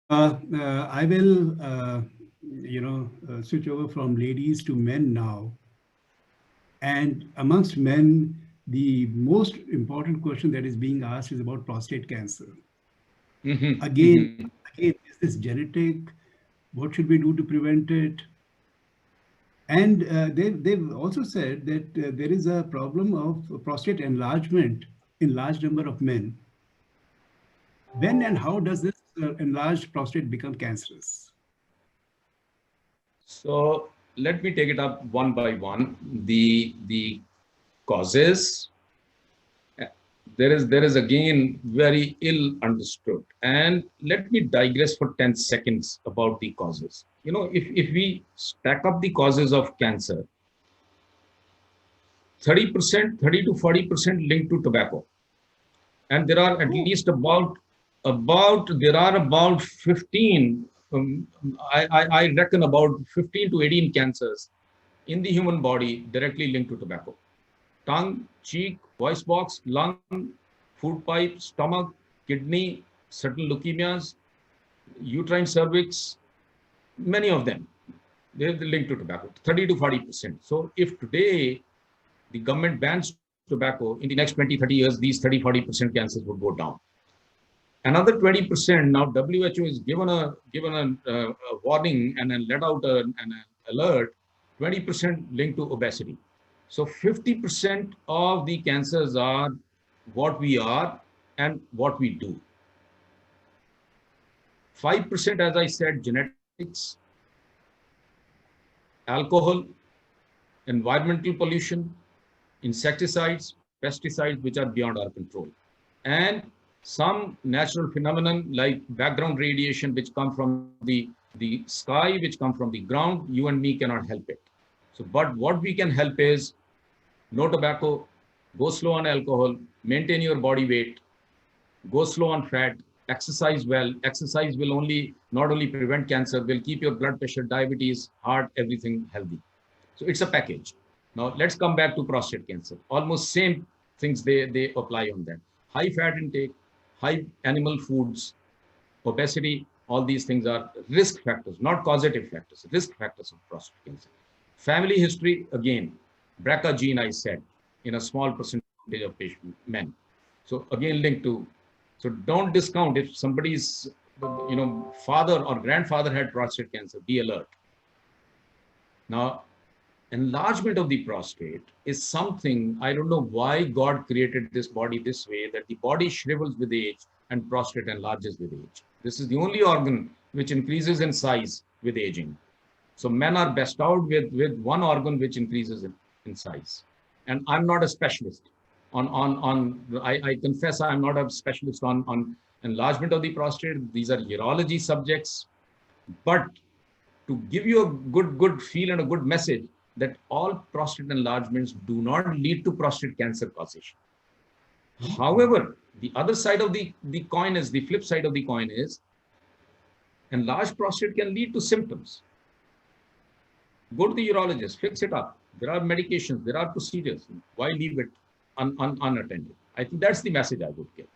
I will, switch over from ladies to men now. And amongst men, the most important question that is being asked is about prostate cancer. Hmm. Again, again, is this genetic? What should we do to prevent it? And they've also said that there is a problem of prostate enlargement in large number of men. When and how does this enlarged prostate become cancerous? So let me take it up one by one. The causes, uh, there is again very ill understood. And let me digress for 10 seconds about the causes. If we stack up the causes of cancer, 30%, 30 to 40% linked to tobacco. And there are at least there are about 15, I reckon about 15 to 18 cancers in the human body directly linked to tobacco. Tongue, cheek, voice box, lung, food pipe, stomach, kidney, certain leukemias, uterine cervix, many of them, they're linked to tobacco, 30 to 40%. So if today the government bans tobacco, in the next 20, 30 years, these 30, 40% cancers would go down. Another 20%, now WHO has given a warning and then let out an alert, 20% linked to obesity. So 50% of the cancers are what we are and what we do. 5%, as I said, genetics, alcohol, environmental pollution, insecticides, pesticides, which are beyond our control, and some natural phenomenon like background radiation, which come from the sky, which come from the ground. You and me cannot help it. So, but what we can help is no tobacco, go slow on alcohol, maintain your body weight, go slow on fat, exercise well. Exercise will only not only prevent cancer, will keep your blood pressure, diabetes, heart, everything healthy. So it's a package. Now let's come back to prostate cancer. Almost same things they apply on that. High fat intake, high animal foods, obesity, all these things are risk factors, not causative factors, risk factors of prostate cancer. Family history, again, BRCA gene, I said, in a small percentage of men. So again, linked to, so don't discount if somebody's, father or grandfather had prostate cancer, be alert. Now, enlargement of the prostate is something, I don't know why God created this body this way, that the body shrivels with age and prostate enlarges with age. This is the only organ which increases in size with aging. So men are bestowed with one organ which increases in size. And I'm not a specialist I confess I'm not a specialist on enlargement of the prostate. These are urology subjects. But to give you a good feel and a good message that all prostate enlargements do not lead to prostate cancer causation. However, the other side of the coin is, the flip side of the coin is, enlarged prostate can lead to symptoms. Go to the urologist, fix it up. There are medications, there are procedures. Why leave it unattended? I think that's the message I would give.